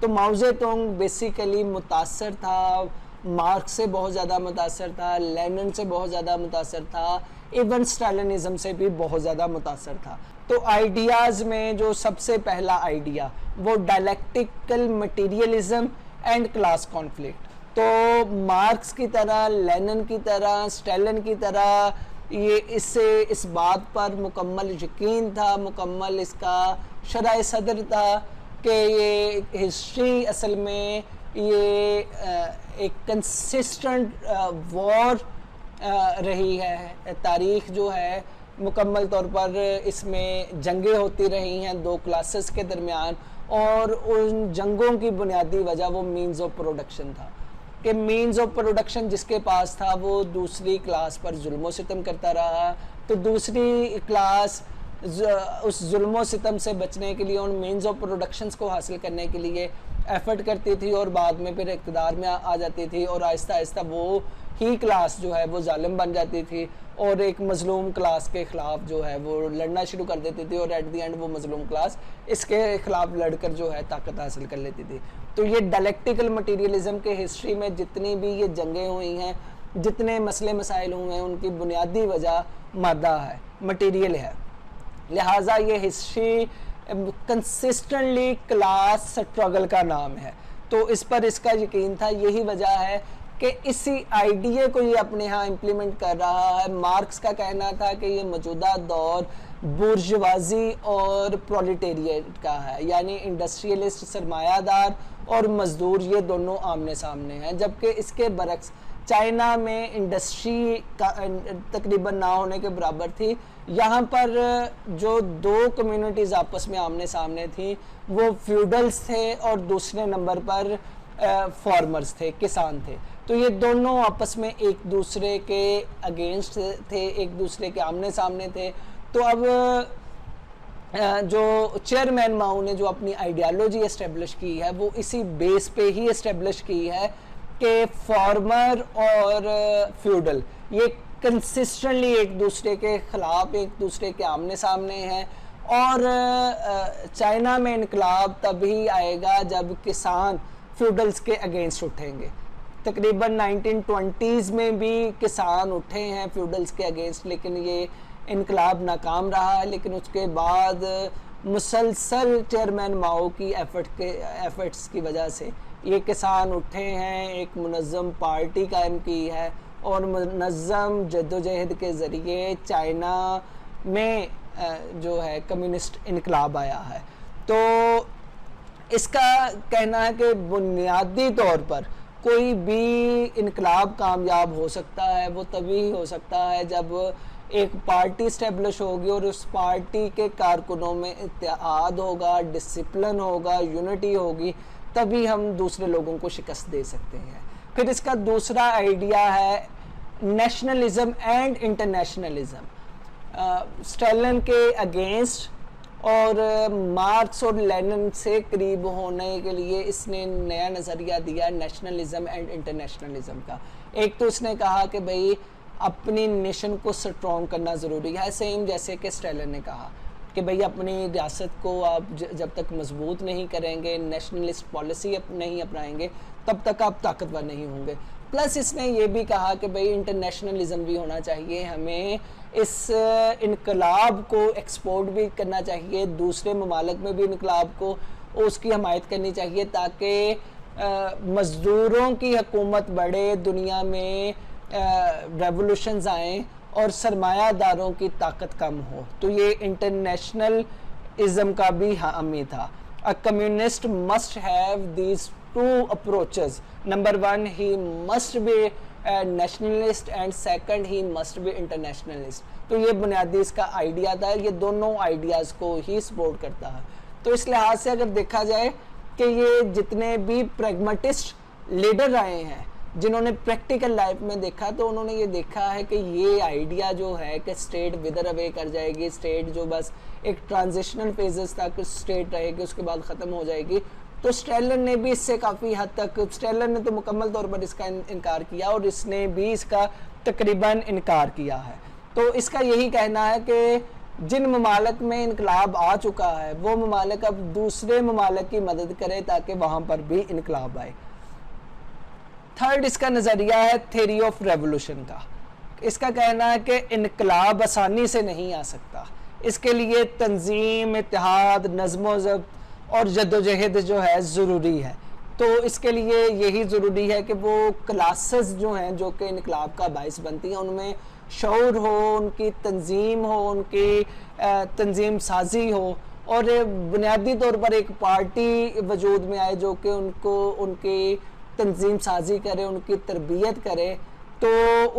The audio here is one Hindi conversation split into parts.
तो माओ ज़ेडुंग बेसिकली मुतासर था, मार्क्स से बहुत ज़्यादा मुतासर था, लेनिन से बहुत ज़्यादा मुतासर था, इवन स्टालिनिज्म से भी बहुत ज़्यादा मुतासर था। तो आइडियाज़ में जो सबसे पहला आइडिया वो dialectical materialism and class conflict. तो मार्क्स की तरह, लेनिन की तरह, स्टालिन की तरह ये इससे इस बात पर मुकम्मल यकीन था, मुकम्मल इसका शरह सदर था कि ये हिस्ट्री असल में ये एक कंसिस्टेंट वॉर रही है। तारीख़ जो है मुकम्मल तौर पर इसमें जंगें होती रही हैं दो क्लासेस के दरमियान, और उन जंगों की बुनियादी वजह वो मीन्स ऑफ प्रोडक्शन था कि मीन्स ऑफ प्रोडक्शन जिसके पास था वो दूसरी क्लास पर जुल्म सितम करता रहा, तो दूसरी क्लास उस जुल्म सितम से बचने के लिए, उन मीन्स ऑफ प्रोडक्शंस को हासिल करने के लिए एफर्ट करती थी और बाद में फिर इक़्तिदार में आ जाती थी, और आहिस्ता आहिस्ता वो ही क्लास जो है वो जालिम बन जाती थी और एक मजलूम क्लास के ख़िलाफ़ जो है वो लड़ना शुरू कर देती थी, और एट द एंड वो मजलूम क्लास इसके ख़िलाफ़ लड़कर जो है ताकत हासिल कर लेती थी। तो ये डायलेक्टिकल मटीरियलिज़म के हिस्ट्री में जितनी भी ये जंगें हुई हैं, जितने मसले मसाइल हुए हैं, उनकी बुनियादी वजह मादा है, मटीरियल है। लिहाजा ये हिस्ट्री कंसिस्टेंटली क्लास स्ट्रगल का नाम है। तो इस पर इसका यकीन था, यही वजह है कि इसी आइडिया को ये अपने यहाँ इम्प्लीमेंट कर रहा है। मार्क्स का कहना था कि ये मौजूदा दौर बुर्जुआजी और प्रोलेटेरिएट का है, यानी इंडस्ट्रियलिस्ट सरमायादार और मजदूर ये दोनों आमने सामने हैं, जबकि इसके बरक्स चाइना में इंडस्ट्री का तकरीबन ना होने के बराबर थी। यहाँ पर जो दो कम्युनिटीज़ आपस में आमने सामने थी वो फ्यूडल्स थे और दूसरे नंबर पर फार्मर्स थे, किसान थे। तो ये दोनों आपस में एक दूसरे के अगेंस्ट थे, एक दूसरे के आमने सामने थे। तो अब जो चेयरमैन माओ ने जो अपनी आइडियालॉजी इस्टेब्लिश की है वो इसी बेस पे ही इस्टेब्लिश की है कि फार्मर और फ्यूडल ये कंसिस्टेंटली एक दूसरे के ख़िलाफ़, एक दूसरे के आमने सामने हैं। और चाइना में इनकलाब तभी आएगा जब किसान फ्यूडल्स के अगेंस्ट उठेंगे। तकरीबन 1920s में भी किसान उठे हैं फ्यूडल्स के अगेंस्ट, लेकिन ये इनकलाब नाकाम रहा है। लेकिन उसके बाद मुसलसल चेयरमैन माओ की एफर्ट्स की वजह से ये किसान उठे हैं, एक मुनज़्ज़म पार्टी कायम की है और मुनज़्ज़म जद्दोजहद के ज़रिए चाइना में जो है कम्युनिस्ट इनकलाब आया है। तो इसका कहना है कि बुनियादी तौर पर कोई भी इनकलाब कामयाब हो सकता है, वो तभी हो सकता है जब एक पार्टी इस्टेब्लिश होगी और उस पार्टी के कारकुनों में इत्तेहाद होगा, डिसिप्लिन होगा, यूनिटी होगी, तभी हम दूसरे लोगों को शिकस्त दे सकते हैं। फिर इसका दूसरा आइडिया है नेशनलिज्म एंड इंटरनेशनलिज्म। स्टालिन के अगेंस्ट और मार्क्स और लेनिन से करीब होने के लिए इसने नया नज़रिया दिया नेशनलिज्म एंड इंटरनेशनलिज्म का। एक तो इसने कहा कि भाई अपनी नेशन को स्ट्रॉन्ग करना ज़रूरी है, सेम जैसे कि स्टालिन ने कहा कि भाई अपनी रियासत को आप जब तक मजबूत नहीं करेंगे, नेशनलिस्ट पॉलिसी नहीं अपनाएंगे, तब तक आप ताकतवर नहीं होंगे। प्लस इसने ये भी कहा कि भाई इंटरनेशनलिज्म भी होना चाहिए, हमें इस इनकलाब को एक्सपोर्ट भी करना चाहिए, दूसरे ममालिक में भी इनकलाब को उसकी हमायत करनी चाहिए ताकि मज़दूरों की हुकूमत बढ़े, दुनिया में रेवोल्यूशंस आएँ और सरमायादारों की ताकत कम हो। तो ये इंटरनेशनलिज्म का भी हामी था। A communist must have these two approaches. Number one, he must be nationalist and second he must be internationalist. तो ये बुनियादी इसका आइडिया था, ये दोनों आइडियाज़ को ही सपोर्ट करता है। तो इस लिहाज से अगर देखा जाए कि ये जितने भी प्रैग्मेटिस्ट लीडर आए हैं जिन्होंने प्रैक्टिकल लाइफ में देखा, तो उन्होंने ये देखा है कि ये आइडिया जो है कि स्टेट विदर अवे कर जाएगी, स्टेट जो बस एक ट्रांजिशनल फेजेस तक स्टेट रहेगी उसके बाद ख़त्म हो जाएगी। तो स्टालिन ने भी इससे काफ़ी हद तक, स्टालिन ने तो मुकम्मल तौर पर इसका इनकार किया और इसने भी इसका तकरीबन इनकार किया है। तो इसका यही कहना है कि जिन ममालिक में इनकलाब आ चुका है वो ममालिक अब दूसरे ममालिक की मदद करें ताकि वहाँ पर भी इनकलाब आए। थर्ड इसका नज़रिया है थ्योरी ऑफ रेवोल्यूशन का। इसका कहना है कि इनकलाब आसानी से नहीं आ सकता, इसके लिए तंजीम, इत्तेहाद, नज़्म ज़ब्त और जद्दोजहद जो है ज़रूरी है। तो इसके लिए यही ज़रूरी है कि वो क्लासेस जो हैं जो कि इनकलाब का बाइस बनती हैं उनमें शऊर हो, उनकी तंजीम हो, उनकी तंजीम साजी हो और बुनियादी तौर पर एक पार्टी वजूद में आए जो कि उनको उनकी तंजीम साजी करे, उनकी तरबियत करे, तो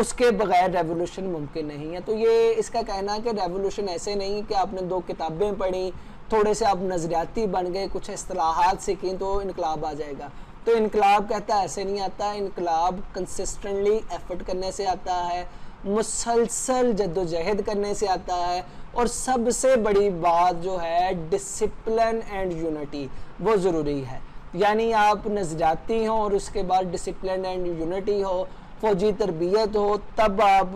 उसके बगैर रेवोल्यूशन मुमकिन नहीं है। तो ये इसका कहना है कि रेवोल्यूशन ऐसे नहीं कि आपने 2 किताबें पढ़ी, थोड़े से आप नज़रियाती बन गए, कुछ इस्तिलाहात सीखी तो इनकलाब आ जाएगा। तो इनकलाब कहता है ऐसे नहीं आता। इनकलाब कंसिस्टेंटली एफर्ट करने से आता है, मुसलसल जद्दोजहद करने से आता है और सबसे बड़ी बात जो है डिसिप्लिन एंड यूनिटी, वो ज़रूरी है। यानी आप नज़रियाती हो और उसके बाद डिसिप्लिन एंड यूनिटी हो, फौजी तरबियत हो, तब आप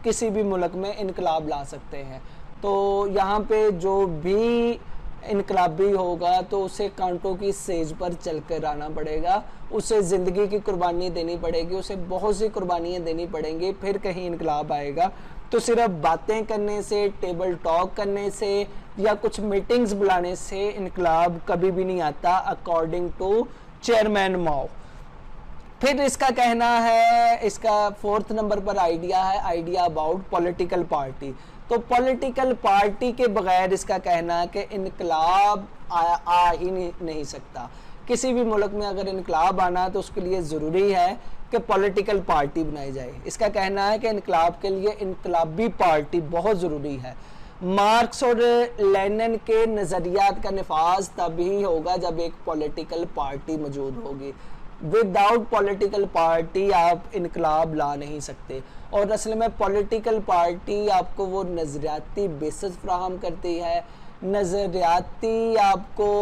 किसी भी मुल्क में इनकलाब ला सकते हैं। तो यहाँ पे जो भी इनकलाबी होगा तो उसे कांटों की सेज पर चल कर आना पड़ेगा, उसे ज़िंदगी की कुर्बानी देनी पड़ेगी, उसे बहुत सी कुर्बानियाँ देनी पड़ेंगी, फिर कहीं इनकलाब आएगा। तो सिर्फ बातें करने से, टेबल टॉक करने से या कुछ मीटिंग्स बुलाने से इनकलाब कभी भी नहीं आता, अकॉर्डिंग टू चेयरमैन माओ। फिर इसका कहना है, इसका 4th नंबर पर आइडिया है, आइडिया अबाउट पॉलिटिकल पार्टी। तो पॉलिटिकल पार्टी के बगैर इसका कहना है कि इनकलाब आ ही नहीं सकता। किसी भी मुल्क में अगर इनकलाब आना है तो उसके लिए ज़रूरी है कि पॉलिटिकल पार्टी बनाई जाए। इसका कहना है कि इनकलाब के लिए इनकलाबी पार्टी बहुत ज़रूरी है। मार्क्स और लेनिन के नज़रियात का नफाज तभी होगा जब एक पॉलिटिकल पार्टी मौजूद होगी। विदाउट पॉलिटिकल पार्टी आप इनकलाब ला नहीं सकते। और असल में पॉलिटिकल पार्टी आपको वो नज़रियाती बेसिस फ्राहम करती है, नज़रियाती आपको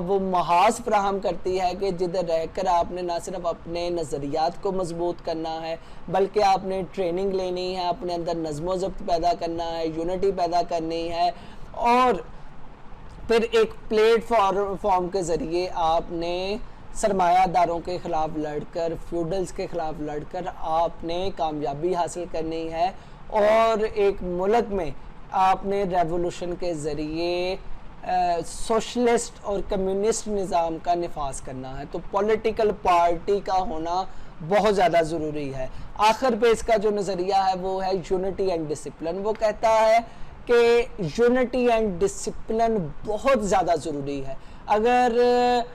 वो महाज फ्राहम करती है कि जिधर रहकर आपने ना सिर्फ अपने नज़रियात को मजबूत करना है बल्कि आपने ट्रेनिंग लेनी है, अपने अंदर नज़्म ज़ब्त पैदा करना है, यूनिटी पैदा करनी है और फिर एक प्लेटफॉर्म के ज़रिए आपने सरमायादारों के ख़िलाफ़ लड़कर, फ्यूडल्स के ख़िलाफ़ लड़कर आपने कामयाबी हासिल करनी है और एक मुल्क में आपने रेवोल्यूशन के ज़रिए सोशलिस्ट और कम्युनिस्ट निज़ाम का निफाज करना है। तो पॉलिटिकल पार्टी का होना बहुत ज़्यादा ज़रूरी है। आखिर पे इसका जो नज़रिया है वो है यूनिटी एंड डिसिप्लिन। वो कहता है कि यूनिटी एंड डिसिप्लिन बहुत ज़्यादा ज़रूरी है। अगर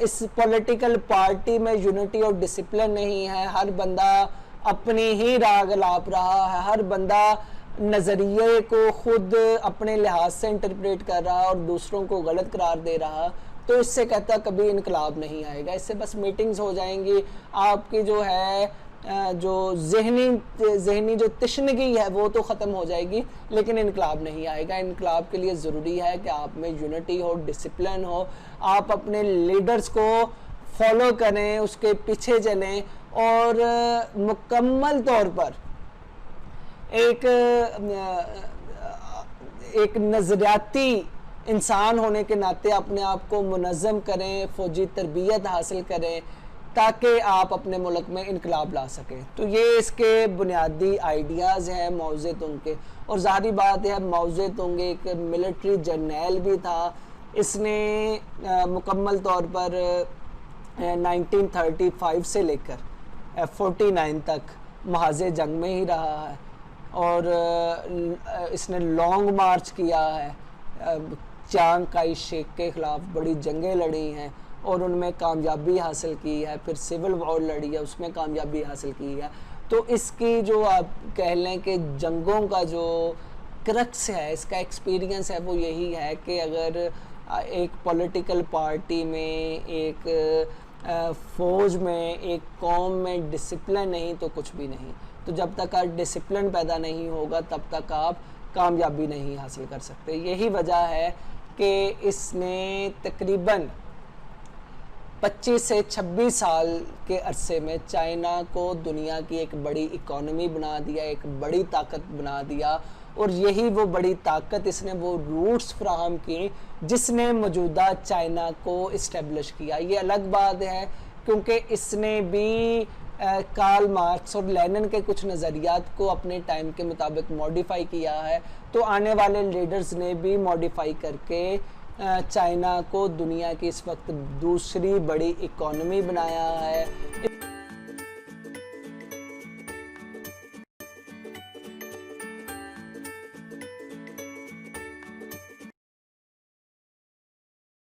इस पॉलिटिकल पार्टी में यूनिटी और डिसिप्लिन नहीं है, हर बंदा अपनी ही राग लाप रहा है, हर बंदा नज़रिए को खुद अपने लिहाज से इंटरप्रेट कर रहा और दूसरों को गलत करार दे रहा, तो इससे कहता कभी इनकलाब नहीं आएगा। इससे बस मीटिंग्स हो जाएंगी, आपकी जो है जो जहनी जो तशनगी है वो तो ख़त्म हो जाएगी, लेकिन इनकलाब नहीं आएगा। इनकलाब के लिए ज़रूरी है कि आप में यूनिटी हो, डिसिप्लिन हो, आप अपने लीडर्स को फॉलो करें, उसके पीछे चलें और मुकम्मल तौर पर एक नज़रियाती इंसान होने के नाते अपने आप को मुनज़्ज़म करें, फ़ौजी तरबियत हासिल करें ताकि आप अपने मुल्क में इनकलाब ला सकें। तो ये इसके बुनियादी आइडियाज़ हैं माओ ज़ेडुंग के। और ज़ाहिर बात है माओ ज़ेडुंग एक मिलिट्री जर्नैल भी था। इसने मुकम्मल तौर पर 1935 से लेकर 49 तक महाज़े जंग में ही रहा है और इसने लॉन्ग मार्च किया है, चांग काई शेक के ख़िलाफ़ बड़ी जंगें लड़ी हैं और उनमें कामयाबी हासिल की है, फिर सिविल वॉर लड़ी है, उसमें कामयाबी हासिल की है। तो इसकी जो आप कह लें कि जंगों का जो क्रक्स है, इसका एक्सपीरियंस है, वो यही है कि अगर एक पॉलिटिकल पार्टी में, एक फ़ौज में, एक कौम में डिसिप्लिन नहीं तो कुछ भी नहीं। तो जब तक आप डिसिप्लिन पैदा नहीं होगा तब तक आप कामयाबी नहीं हासिल कर सकते। यही वजह है कि इसने तकरीबन 25 से 26 साल के अरसे में चाइना को दुनिया की एक बड़ी इकोनॉमी बना दिया, एक बड़ी ताकत बना दिया। और यही वो बड़ी ताकत, इसने वो रूट्स फ्राहम की जिसने मौजूदा चाइना को इस्टेब्लिश किया। ये अलग बात है क्योंकि इसने भी कार्ल मार्क्स और लेनिन के कुछ नज़रियात को अपने टाइम के मुताबिक मॉडिफाई किया है, तो आने वाले लीडर्स ने भी मॉडिफाई करके चाइना को दुनिया की इस वक्त दूसरी बड़ी इकोनॉमी बनाया है।